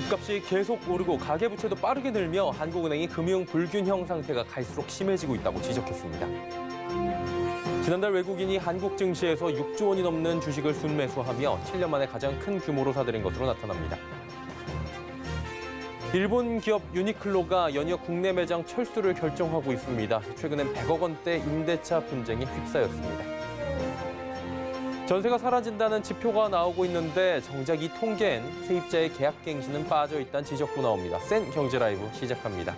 집값이 계속 오르고 가계부채도 빠르게 늘며 한국은행이 금융 불균형 상태가 갈수록 심해지고 있다고 지적했습니다. 지난달 외국인이 한국 증시에서 6조 원이 넘는 주식을 순매수하며 7년 만에 가장 큰 규모로 사들인 것으로 나타납니다. 일본 기업 유니클로가 연이어 국내 매장 철수를 결정하고 있습니다. 최근엔 100억 원대 임대차 분쟁이 휩싸였습니다. 전세가 사라진다는 지표가 나오고 있는데 정작 이 통계엔 세입자의 계약갱신은 빠져 있다는 지적도 나옵니다. 센 경제 라이브 시작합니다.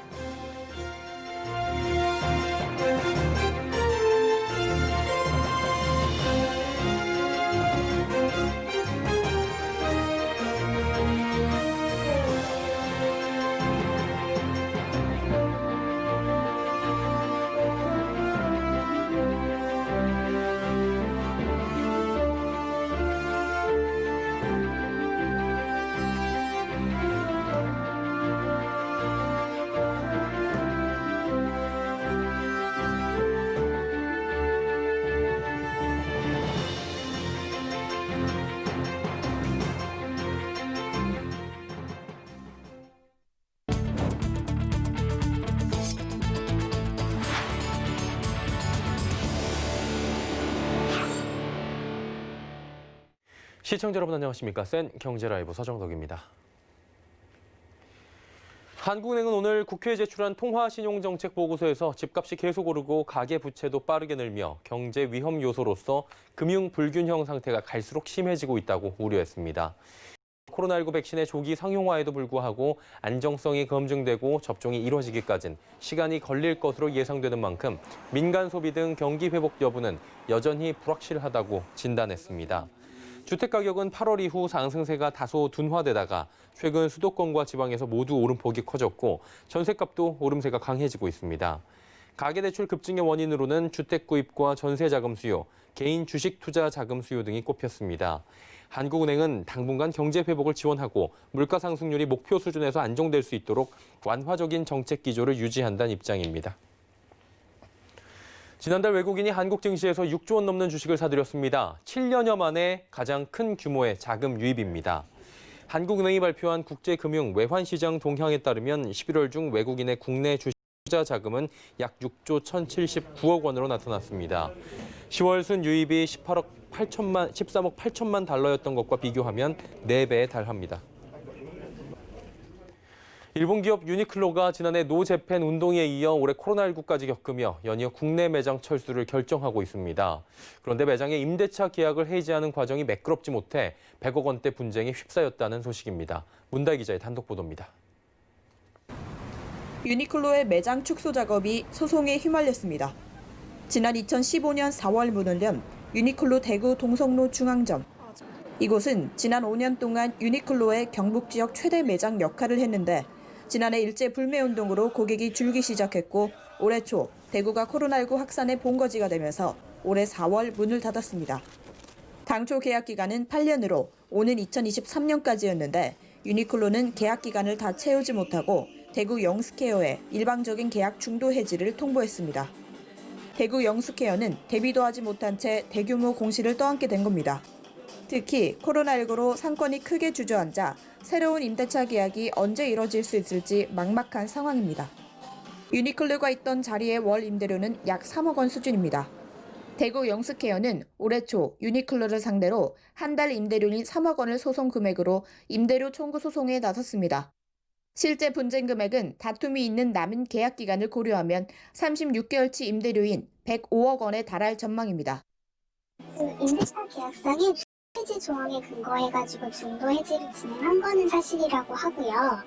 시청자 여러분 안녕하십니까? 센 경제 라이브 서정덕입니다. 한국은행은 오늘 국회에 제출한 통화신용정책 보고서에서 집값이 계속 오르고 가계부채도 빠르게 늘며 경제 위험 요소로서 금융 불균형 상태가 갈수록 심해지고 있다고 우려했습니다. 코로나19 백신의 조기 상용화에도 불구하고 안정성이 검증되고 접종이 이뤄지기까지는 시간이 걸릴 것으로 예상되는 만큼 민간 소비 등 경기 회복 여부는 여전히 불확실하다고 진단했습니다. 주택가격은 8월 이후 상승세가 다소 둔화되다가 최근 수도권과 지방에서 모두 오름폭이 커졌고 전셋값도 오름세가 강해지고 있습니다. 가계대출 급증의 원인으로는 주택 구입과 전세자금 수요, 개인 주식 투자 자금 수요 등이 꼽혔습니다. 한국은행은 당분간 경제 회복을 지원하고 물가 상승률이 목표 수준에서 안정될 수 있도록 완화적인 정책 기조를 유지한다는 입장입니다. 지난달 외국인이 한국 증시에서 6조 원 넘는 주식을 사들였습니다. 7년여 만에 가장 큰 규모의 자금 유입입니다. 한국은행이 발표한 국제금융 외환시장 동향에 따르면 11월 중 외국인의 국내 주식 투자 자금은 약 6조 1,079억 원으로 나타났습니다. 10월 순 유입이 13억 8천만 달러였던 것과 비교하면 4배에 달합니다. 일본 기업 유니클로가 지난해 노재팬 운동에 이어 올해 코로나19까지 겪으며 연이어 국내 매장 철수를 결정하고 있습니다. 그런데 매장의 임대차 계약을 해지하는 과정이 매끄럽지 못해 100억 원대 분쟁에 휩싸였다는 소식입니다. 문다희 기자의 단독 보도입니다. 유니클로의 매장 축소 작업이 소송에 휘말렸습니다. 지난 2015년 4월 문을 연 유니클로 대구 동성로 중앙점. 이곳은 지난 5년 동안 유니클로의 경북 지역 최대 매장 역할을 했는데 지난해 일제 불매운동으로 고객이 줄기 시작했고 올해 초 대구가 코로나19 확산의 본거지가 되면서 올해 4월 문을 닫았습니다. 당초 계약 기간은 8년으로 오는 2023년까지였는데 유니클로는 계약 기간을 다 채우지 못하고 대구 영스케어에 일방적인 계약 중도 해지를 통보했습니다. 대구 영스케어는 대비도 하지 못한 채 대규모 공시를 떠안게 된 겁니다. 특히 코로나19로 상권이 크게 주저앉아 새로운 임대차 계약이 언제 이뤄질 수 있을지 막막한 상황입니다. 유니클로가 있던 자리의 월 임대료는 약 3억 원 수준입니다. 대구 영스케어는 올해 초 유니클로를 상대로 한 달 임대료인 3억 원을 소송 금액으로 임대료 청구 소송에 나섰습니다. 실제 분쟁 금액은 다툼이 있는 남은 계약 기간을 고려하면 36개월치 임대료인 105억 원에 달할 전망입니다. 임대차 계약상에 해지 조항에 근거해가지고 중도 해지를 진행한 거는 사실이라고 하고요.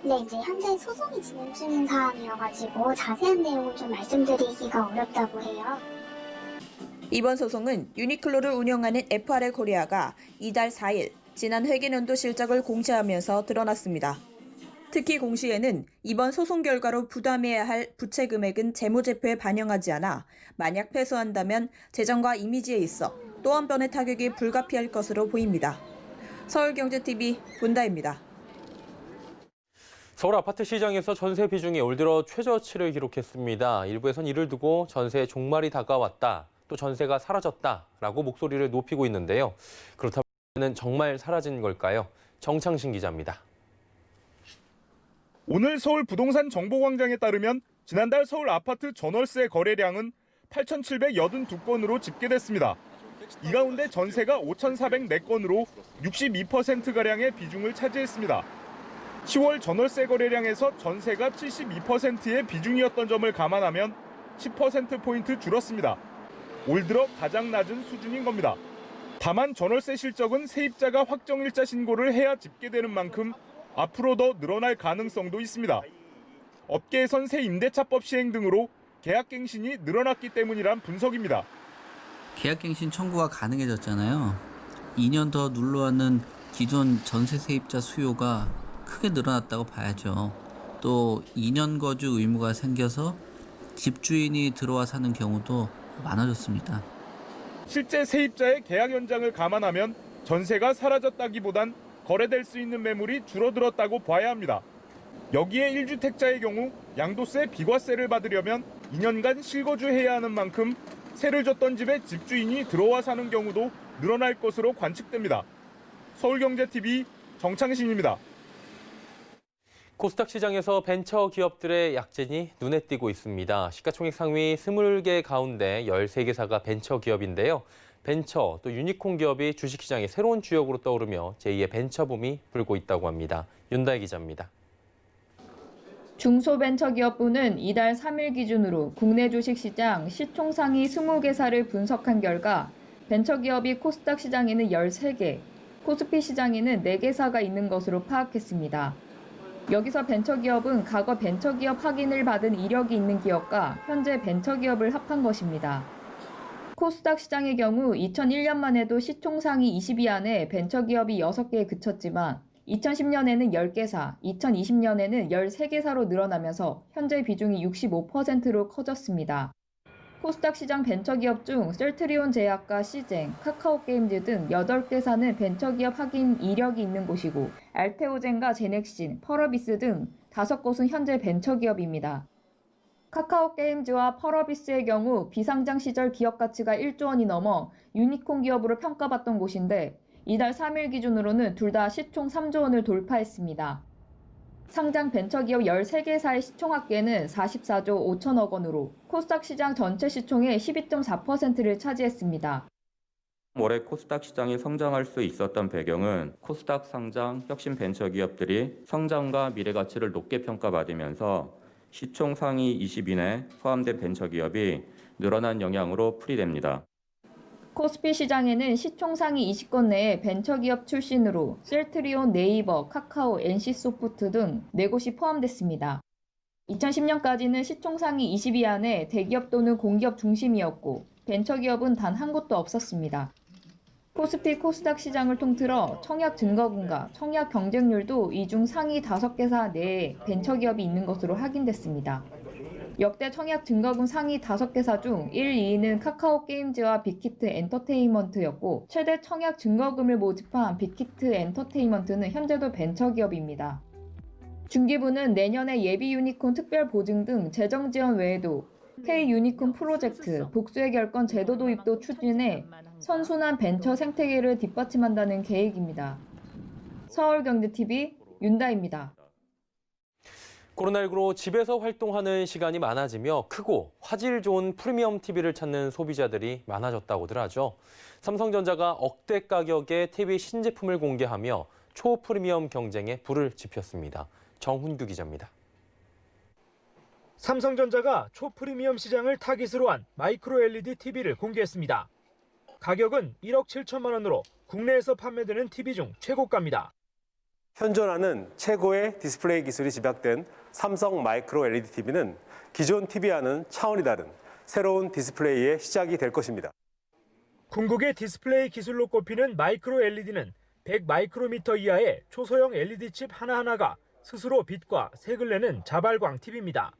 근데 이제 현재 소송이 진행 중인 사안이어가지고 자세한 내용을 좀 말씀드리기가 어렵다고 해요. 이번 소송은 유니클로를 운영하는 FRL 코리아가 이달 4일 지난 회계연도 실적을 공시하면서 드러났습니다. 특히 공시에는 이번 소송 결과로 부담해야 할 부채 금액은 재무제표에 반영하지 않아 만약 패소한다면 재정과 이미지에 있어 또 한 번의 타격이 불가피할 것으로 보입니다. 서울경제TV 문다입니다. 서울 아파트 시장에서 전세 비중이 올 들어 최저치를 기록했습니다. 일부에선 이를 두고 전세의 종말이 다가왔다, 또 전세가 사라졌다라고 목소리를 높이고 있는데요. 그렇다면 정말 사라진 걸까요? 정창신 기자입니다. 오늘 서울 부동산 정보광장에 따르면 지난달 서울 아파트 전월세 거래량은 8,782건으로 집계됐습니다. 이 가운데 전세가 5,404건으로 62%가량의 비중을 차지했습니다. 10월 전월세 거래량에서 전세가 72%의 비중이었던 점을 감안하면 10%포인트 줄었습니다. 올 들어 가장 낮은 수준인 겁니다. 다만 전월세 실적은 세입자가 확정일자 신고를 해야 집계되는 만큼 앞으로 더 늘어날 가능성도 있습니다. 업계에선 새 임대차법 시행 등으로 계약갱신이 늘어났기 때문이란 분석입니다. 계약갱신 청구가 가능해졌잖아요. 2년 더 눌러왔는 기존 전세 세입자 수요가 크게 늘어났다고 봐야죠. 또 2년 거주 의무가 생겨서 집주인이 들어와 사는 경우도 많아졌습니다. 실제 세입자의 계약 연장을 감안하면 전세가 사라졌다기보단 거래될 수 있는 매물이 줄어들었다고 봐야 합니다. 여기에 1주택자의 경우 양도세, 비과세를 받으려면 2년간 실거주해야 하는 만큼 세를 줬던 집에 집주인이 들어와 사는 경우도 늘어날 것으로 관측됩니다. 서울경제TV 정창신입니다. 코스닥 시장에서 벤처 기업들의 약진이 눈에 띄고 있습니다. 시가총액 상위 20개 가운데 13개사가 벤처 기업인데요. 벤처 또 유니콘 기업이 주식시장의 새로운 주역으로 떠오르며 제2의 벤처붐이 불고 있다고 합니다. 윤다혜 기자입니다. 중소벤처기업부는 이달 3일 기준으로 국내 주식시장 시총 상위 20개사를 분석한 결과 벤처기업이 코스닥 시장에는 13개, 코스피 시장에는 4개사가 있는 것으로 파악했습니다. 여기서 벤처기업은 과거 벤처기업 확인을 받은 이력이 있는 기업과 현재 벤처기업을 합한 것입니다. 코스닥 시장의 경우 2001년만 해도 시총 상위 20위 안에 벤처기업이 6개에 그쳤지만 2010년에는 10개사, 2020년에는 13개사로 늘어나면서 현재 비중이 65%로 커졌습니다. 코스닥 시장 벤처기업 중 셀트리온 제약과 시젠, 카카오게임즈 등 8개사는 벤처기업 확인 이력이 있는 곳이고 알테오젠과 제넥신, 펄어비스 등 5곳은 현재 벤처기업입니다. 카카오게임즈와 펄어비스의 경우 비상장 시절 기업 가치가 1조 원이 넘어 유니콘 기업으로 평가받던 곳인데 이달 3일 기준으로는 둘 다 시총 3조 원을 돌파했습니다. 상장 벤처기업 13개사의 시총합계는 44조 5천억 원으로 코스닥 시장 전체 시총의 12.4%를 차지했습니다. 올해 코스닥 시장이 성장할 수 있었던 배경은 코스닥 상장 혁신 벤처기업들이 성장과 미래 가치를 높게 평가받으면서 시총 상위 20인에 포함된 벤처기업이 늘어난 영향으로 풀이됩니다. 코스피 시장에는 시총 상위 20건 내에 벤처기업 출신으로 셀트리온, 네이버, 카카오, NC소프트 등 4곳이 포함됐습니다. 2010년까지는 시총 상위 20위 안에 대기업 또는 공기업 중심이었고 벤처기업은 단 한 곳도 없었습니다. 코스피 코스닥 시장을 통틀어 청약 증거금과 청약 경쟁률도 이 중 상위 5개사 내에 벤처기업이 있는 것으로 확인됐습니다. 역대 청약 증거금 상위 5개사 중 1, 2위는 카카오게임즈와 빅히트 엔터테인먼트였고 최대 청약 증거금을 모집한 빅히트 엔터테인먼트는 현재도 벤처기업입니다. 중기부는 내년에 예비 유니콘 특별 보증 등 재정 지원 외에도 K 유니콘 프로젝트, 복수의 결권 제도 도입도 추진해 선순환 벤처 생태계를 뒷받침한다는 계획입니다. 서울경제TV 윤다입니다. 코로나19로 집에서 활동하는 시간이 많아지며 크고 화질 좋은 프리미엄 TV를 찾는 소비자들이 많아졌다고들 하죠. 삼성전자가 억대 가격의 TV 신제품을 공개하며 초프리미엄 경쟁에 불을 지폈습니다. 정훈규 기자입니다. 삼성전자가 초프리미엄 시장을 타깃으로 한 마이크로 LED TV를 공개했습니다. 가격은 1억 7천만 원으로 국내에서 판매되는 TV 중 최고가입니다. 현존하는 최고의 디스플레이 기술이 집약된 삼성 마이크로 LED TV는 기존 TV와는 차원이 다른 새로운 디스플레이의 시작이 될 것입니다. 궁극의 디스플레이 기술로 꼽히는 마이크로 LED는 100 마이크로미터 이하의 초소형 LED 칩 하나하나가 스스로 빛과 색을 내는 자발광 TV입니다.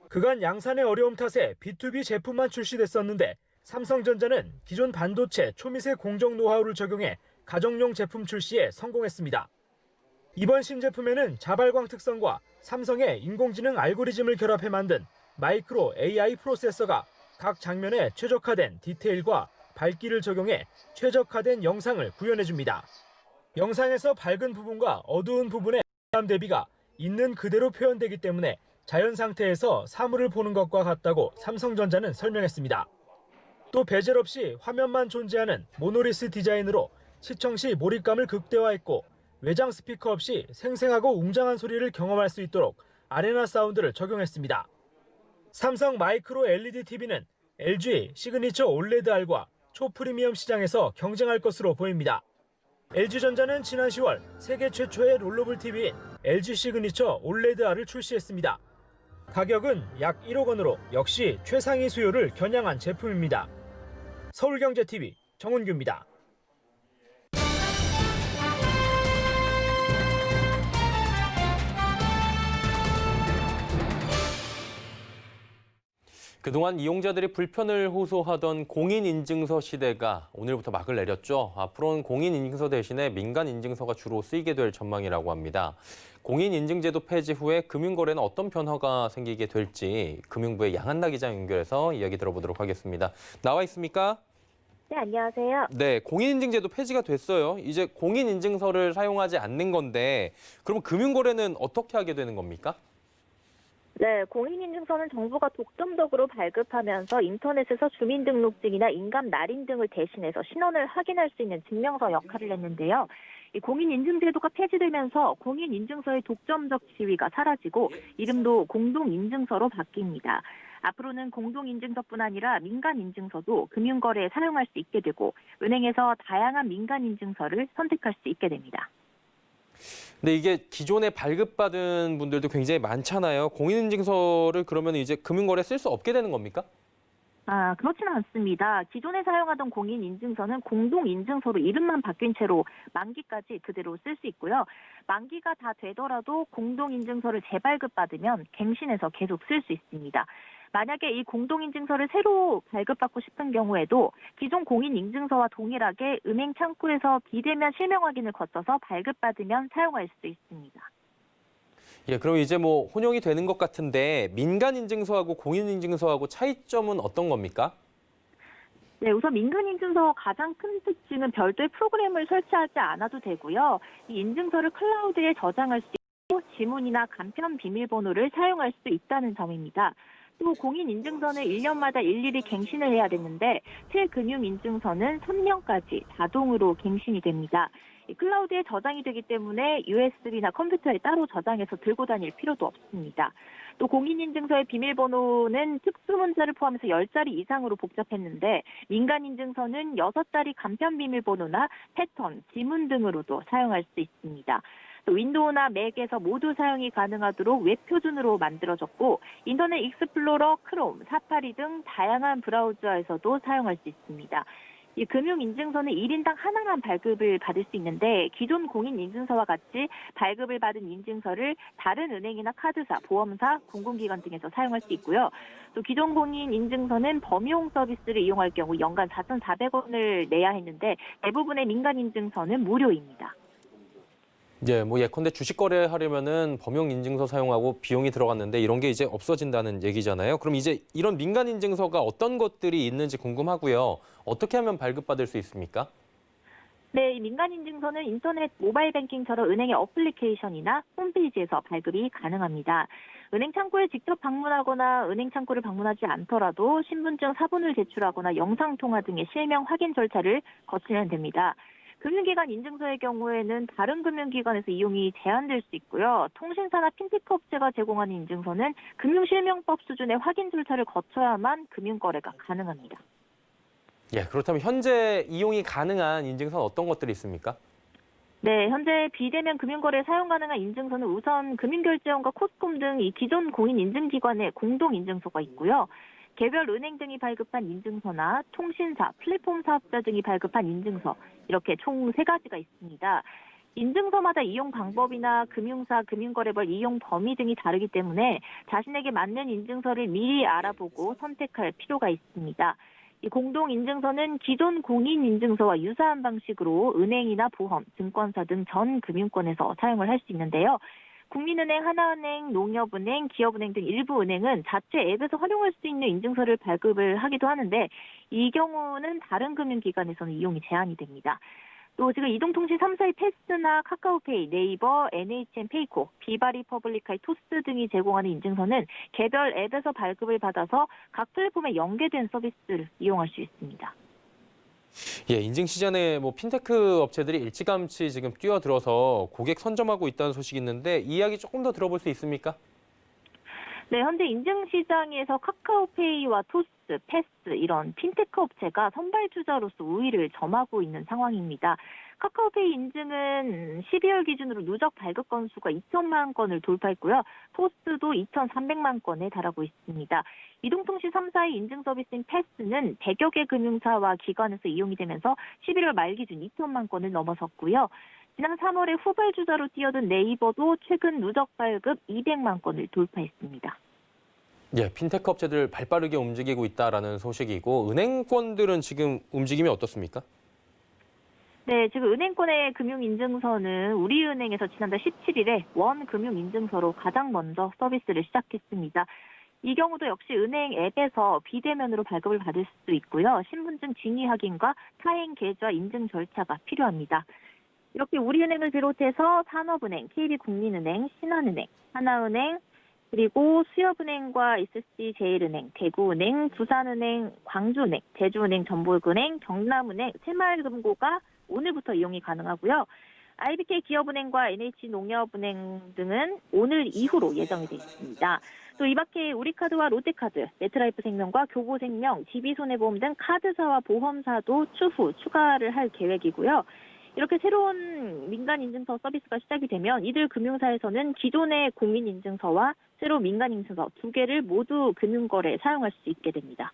그간 양산의 어려움 탓에 B2B 제품만 출시됐었는데 삼성전자는 기존 반도체 초미세 공정 노하우를 적용해 가정용 제품 출시에 성공했습니다. 이번 신제품에는 자발광 특성과 삼성의 인공지능 알고리즘을 결합해 만든 마이크로 AI 프로세서가 각 장면에 최적화된 디테일과 밝기를 적용해 최적화된 영상을 구현해줍니다. 영상에서 밝은 부분과 어두운 부분의 대비가 있는 그대로 표현되기 때문에 자연 상태에서 사물을 보는 것과 같다고 삼성전자는 설명했습니다. 또 베젤 없이 화면만 존재하는 모노리스 디자인으로 시청 시 몰입감을 극대화했고 외장 스피커 없이 생생하고 웅장한 소리를 경험할 수 있도록 아레나 사운드를 적용했습니다. 삼성 마이크로 LED TV는 LG 시그니처 올레드 R과 초프리미엄 시장에서 경쟁할 것으로 보입니다. LG전자는 지난 10월 세계 최초의 롤러블 TV인 LG 시그니처 올레드 R을 출시했습니다. 가격은 약 1억 원으로 역시 최상위 수요를 겨냥한 제품입니다. 서울경제TV 정은규입니다. 그동안 이용자들이 불편을 호소하던 공인인증서 시대가 오늘부터 막을 내렸죠. 앞으로는 공인인증서 대신에 민간인증서가 주로 쓰이게 될 전망이라고 합니다. 공인인증제도 폐지 후에 금융거래는 어떤 변화가 생기게 될지 금융부의 양한나 기자 연결해서 이야기 들어보도록 하겠습니다. 나와 있습니까? 네, 안녕하세요. 네, 공인인증제도 폐지가 됐어요. 이제 공인인증서를 사용하지 않는 건데 그럼 금융거래는 어떻게 하게 되는 겁니까? 네, 공인인증서는 정부가 독점적으로 발급하면서 인터넷에서 주민등록증이나 인감 날인 등을 대신해서 신원을 확인할 수 있는 증명서 역할을 했는데요. 이 공인인증제도가 폐지되면서 공인인증서의 독점적 지위가 사라지고 이름도 공동인증서로 바뀝니다. 앞으로는 공동인증서뿐 아니라 민간인증서도 금융거래에 사용할 수 있게 되고 은행에서 다양한 민간인증서를 선택할 수 있게 됩니다. 근데 이게 기존에 발급받은 분들도 굉장히 많잖아요. 공인인증서를 그러면 이제 금융거래에 쓸 수 없게 되는 겁니까? 그렇지는 않습니다. 기존에 사용하던 공인인증서는 공동인증서로 이름만 바뀐 채로 만기까지 그대로 쓸 수 있고요. 만기가 다 되더라도 공동인증서를 재발급받으면 갱신해서 계속 쓸 수 있습니다. 만약에 이 공동인증서를 새로 발급받고 싶은 경우에도 기존 공인인증서와 동일하게 은행 창구에서 비대면 실명 확인을 거쳐서 발급받으면 사용할 수 있습니다. 예, 그럼 이제 뭐 혼용이 되는 것 같은데 민간인증서하고 공인인증서하고 차이점은 어떤 겁니까? 네, 우선 민간인증서 가장 큰 특징은 별도의 프로그램을 설치하지 않아도 되고요. 이 인증서를 클라우드에 저장할 수 있고 지문이나 간편 비밀번호를 사용할 수 있다는 점입니다. 또 공인인증서는 1년마다 일일이 갱신을 해야 되는데 실금융인증서는 3년까지 자동으로 갱신이 됩니다. 클라우드에 저장이 되기 때문에 USB나 컴퓨터에 따로 저장해서 들고 다닐 필요도 없습니다. 또 공인인증서의 비밀번호는 특수문자를 포함해서 10자리 이상으로 복잡했는데 민간인증서는 6자리 간편 비밀번호나 패턴, 지문 등으로도 사용할 수 있습니다. 또 윈도우나 맥에서 모두 사용이 가능하도록 웹 표준으로 만들어졌고 인터넷 익스플로러, 크롬, 사파리 등 다양한 브라우저에서도 사용할 수 있습니다. 이 금융인증서는 1인당 하나만 발급을 받을 수 있는데 기존 공인인증서와 같이 발급을 받은 인증서를 다른 은행이나 카드사, 보험사, 공공기관 등에서 사용할 수 있고요. 또 기존 공인인증서는 범용 서비스를 이용할 경우 연간 4,400원을 내야 했는데 대부분의 민간인증서는 무료입니다. 예, 뭐 예컨대 주식 거래하려면은 범용 인증서 사용하고 비용이 들어갔는데 이런 게 이제 없어진다는 얘기잖아요. 그럼 이제 이런 민간 인증서가 어떤 것들이 있는지 궁금하고요. 어떻게 하면 발급받을 수 있습니까? 네, 이 민간인증서는 인터넷 모바일 뱅킹처럼 은행의 어플리케이션이나 홈페이지에서 발급이 가능합니다. 은행 창구에 직접 방문하거나 은행 창구를 방문하지 않더라도 신분증 사본을 제출하거나 영상통화 등의 실명 확인 절차를 거치면 됩니다. 금융기관 인증서의 경우에는 다른 금융기관에서 이용이 제한될 수 있고요. 통신사나 핀테크 업체가 제공하는 인증서는 금융실명법 수준의 확인 절차를 거쳐야만 금융거래가 가능합니다. 예, 그렇다면 현재 이용이 가능한 인증서는 어떤 것들이 있습니까? 네, 현재 비대면 금융거래 사용 가능한 인증서는 우선 금융결제원과 코스콤 등 이 기존 공인인증기관의 공동인증서가 있고요. 개별 은행 등이 발급한 인증서나 통신사, 플랫폼 사업자 등이 발급한 인증서 이렇게 총 3가지가 있습니다. 인증서마다 이용 방법이나 금융사, 금융거래벌 이용 범위 등이 다르기 때문에 자신에게 맞는 인증서를 미리 알아보고 선택할 필요가 있습니다. 이 공동인증서는 기존 공인인증서와 유사한 방식으로 은행이나 보험, 증권사 등 전 금융권에서 사용을 할 수 있는데요. 국민은행, 하나은행, 농협은행, 기업은행 등 일부 은행은 자체 앱에서 활용할 수 있는 인증서를 발급을 하기도 하는데 이 경우는 다른 금융기관에서는 이용이 제한이 됩니다. 또 지금 이동통신 3사의 패스나 카카오페이, 네이버, NHN 페이코, 비바리퍼블릭카이 토스 등이 제공하는 인증서는 개별 앱에서 발급을 받아서 각 플랫폼에 연계된 서비스를 이용할 수 있습니다. 예, 인증 시장에 핀테크 업체들이 일찌감치 지금 뛰어들어서 고객 선점하고 있다는 소식이 있는데 이 이야기 조금 더 들어볼 수 있습니까? 네, 현재 인증 시장에서 카카오페이와 토스, 패스 이런 핀테크 업체가 선발주자로서 우위를 점하고 있는 상황입니다. 카카오페이 인증은 12월 기준으로 누적 발급 건수가 2천만 건을 돌파했고요. 토스도 2,300만 건에 달하고 있습니다. 이동통신 3사의 인증 서비스인 패스는 100여 개 금융사와 기관에서 이용이 되면서 11월 말 기준 2천만 건을 넘어섰고요. 지난 3월에 후발주자로 뛰어든 네이버도 최근 누적 발급 200만 건을 돌파했습니다. 예, 핀테크 업체들 발빠르게 움직이고 있다라는 소식이고 은행권들은 지금 움직임이 어떻습니까? 네, 지금 은행권의 금융인증서는 우리은행에서 지난달 17일에 원 금융인증서로 가장 먼저 서비스를 시작했습니다. 이 경우도 역시 은행 앱에서 비대면으로 발급을 받을 수 있고요. 신분증 진위 확인과 타행 계좌 인증 절차가 필요합니다. 이렇게 우리은행을 비롯해서 산업은행, KB국민은행, 신한은행, 하나은행, 그리고 수협은행과 SC제일은행, 대구은행, 부산은행, 광주은행, 제주은행, 전북은행, 경남은행, 새마을금고가 오늘부터 이용이 가능하고요. IBK 기업은행과 NH농협은행 등은 오늘 이후로 예정이 되어 있습니다. 또 이 밖에 우리카드와 롯데카드, 메트라이프생명과 교보생명, DB손해보험 등 카드사와 보험사도 추후 추가를 할 계획이고요. 이렇게 새로운 민간인증서 서비스가 시작이 되면 이들 금융사에서는 기존의 국민인증서와 새로운 민간인증서 두 개를 모두 금융거래에 사용할 수 있게 됩니다.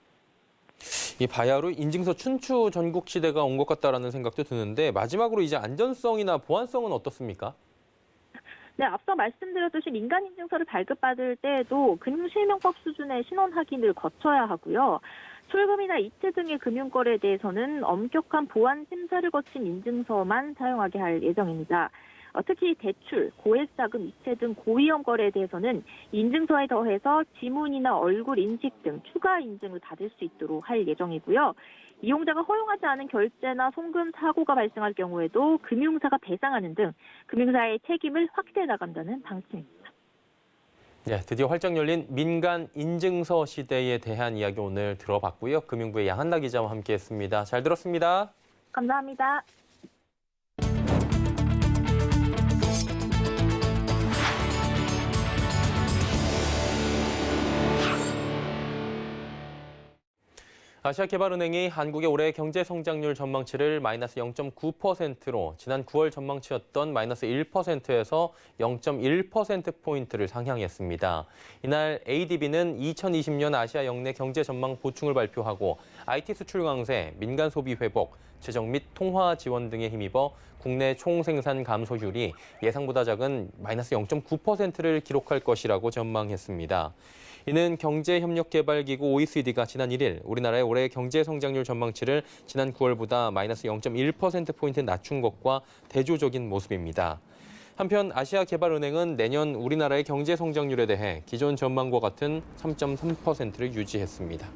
이 바야흐로 인증서 춘추 전국 시대가 온 것 같다라는 생각도 드는데 마지막으로 이제 안전성이나 보안성은 어떻습니까? 네, 앞서 말씀드렸듯이 민간인증서를 발급받을 때에도 금융실명법 수준의 신원 확인을 거쳐야 하고요. 출금이나 이체 등의 금융거래에 대해서는 엄격한 보안 심사를 거친 인증서만 사용하게 할 예정입니다. 특히 대출, 고액자금, 이체 등 고위험 거래에 대해서는 인증서에 더해서 지문이나 얼굴 인식 등 추가 인증을 받을 수 있도록 할 예정이고요. 이용자가 허용하지 않은 결제나 송금 사고가 발생할 경우에도 금융사가 배상하는 등 금융사의 책임을 확대해 나간다는 방침입니다. 네, 드디어 활짝 열린 민간 인증서 시대에 대한 이야기 오늘 들어봤고요. 금융부의 양한나 기자와 함께했습니다. 잘 들었습니다. 감사합니다. 아시아개발은행이 한국의 올해 경제 성장률 전망치를 마이너스 0.9%로 지난 9월 전망치였던 마이너스 1%에서 0.1%포인트를 상향했습니다. 이날 ADB는 2020년 아시아 역내 경제 전망 보충을 발표하고 IT 수출 강세, 민간 소비 회복, 재정 및 통화 지원 등에 힘입어 국내 총생산 감소율이 예상보다 작은 마이너스 0.9%를 기록할 것이라고 전망했습니다. 이는 경제협력개발기구 OECD가 지난 1일 우리나라의 올해 경제 성장률 전망치를 지난 9월보다 마이너스 0.1%포인트 낮춘 것과 대조적인 모습입니다. 한편 아시아개발은행은 내년 우리나라의 경제 성장률에 대해 기존 전망과 같은 3.3%를 유지했습니다.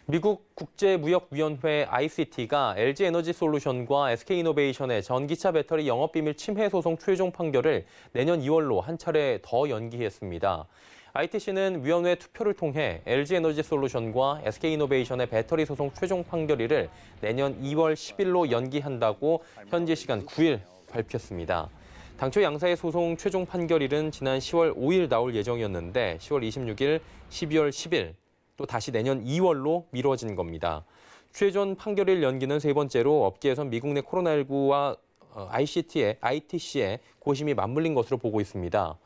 미국 국제무역위원회 ICT가 LG에너지솔루션과 SK이노베이션의 전기차 배터리 영업비밀 침해 소송 최종 판결을 내년 2월로 한 차례 더 연기했습니다. ITC는 위원회 투표를 통해 LG에너지솔루션과 SK이노베이션의 배터리 소송 최종 판결일을 내년 2월 10일로 연기한다고 현지 시간 9일 발표했습니다. 당초 양사의 소송 최종 판결일은 지난 10월 5일 나올 예정이었는데 10월 26일, 12월 10일, 또 다시 내년 2월로 미뤄진 겁니다. 최종 판결일 연기는 세 번째로 업계에선 미국 내 코로나19와 ITC의 고심이 맞물린 것으로 보고 있습니다.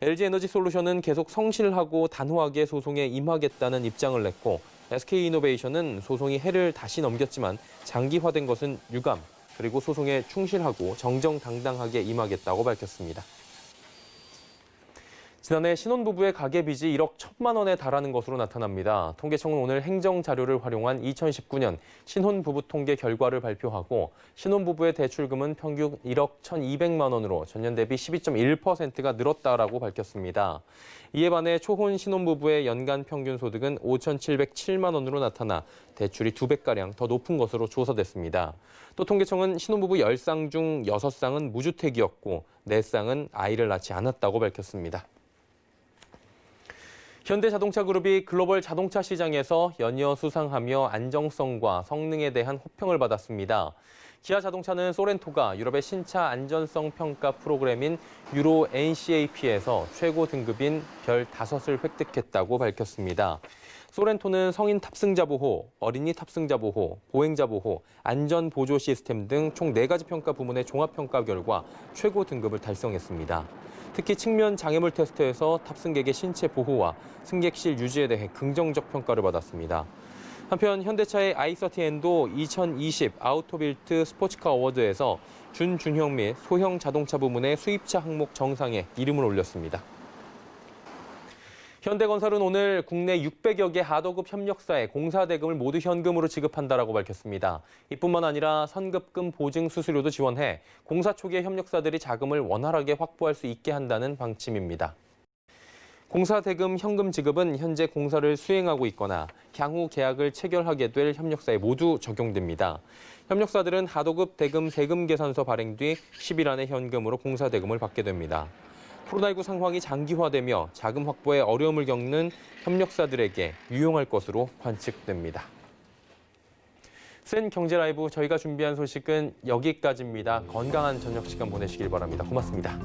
LG에너지솔루션은 계속 성실하고 단호하게 소송에 임하겠다는 입장을 냈고 SK이노베이션은 소송이 해를 다시 넘겼지만 장기화된 것은 유감, 그리고 소송에 충실하고 정정당당하게 임하겠다고 밝혔습니다. 지난해 신혼부부의 가계빚이 1억 1천만 원에 달하는 것으로 나타납니다. 통계청은 오늘 행정자료를 활용한 2019년 신혼부부 통계 결과를 발표하고 신혼부부의 대출금은 평균 1억 1,200만 원으로 전년 대비 12.1%가 늘었다라고 밝혔습니다. 이에 반해 초혼 신혼부부의 연간 평균 소득은 5,707만 원으로 나타나 대출이 2배가량 더 높은 것으로 조사됐습니다. 또 통계청은 신혼부부 10쌍 중 6쌍은 무주택이었고 4쌍은 아이를 낳지 않았다고 밝혔습니다. 현대자동차그룹이 글로벌 자동차 시장에서 연이어 수상하며 안정성과 성능에 대한 호평을 받았습니다. 기아자동차는 소렌토가 유럽의 신차 안전성 평가 프로그램인 유로 NCAP에서 최고 등급인 별 5을 획득했다고 밝혔습니다. 소렌토는 성인 탑승자 보호, 어린이 탑승자 보호, 보행자 보호, 안전 보조 시스템 등 총 4가지 평가 부문의 종합평가 결과 최고 등급을 달성했습니다. 특히 측면 장애물 테스트에서 탑승객의 신체 보호와 승객실 유지에 대해 긍정적 평가를 받았습니다. 한편 현대차의 i30n도 2020 아우토빌트 스포츠카 어워드에서 준중형 및 소형 자동차 부문의 수입차 항목 정상에 이름을 올렸습니다. 현대건설은 오늘 국내 600여 개 하도급 협력사에 공사 대금을 모두 현금으로 지급한다라고 밝혔습니다. 이뿐만 아니라 선급금 보증 수수료도 지원해 공사 초기에 협력사들이 자금을 원활하게 확보할 수 있게 한다는 방침입니다. 공사 대금 현금 지급은 현재 공사를 수행하고 있거나 향후 계약을 체결하게 될 협력사에 모두 적용됩니다. 협력사들은 하도급 대금 세금 계산서 발행 뒤 10일 안에 현금으로 공사 대금을 받게 됩니다. 코로나19 상황이 장기화되며 자금 확보에 어려움을 겪는 협력사들에게 유용할 것으로 관측됩니다. 센 경제 라이브 저희가 준비한 소식은 여기까지입니다. 건강한 저녁 시간 보내시길 바랍니다. 고맙습니다.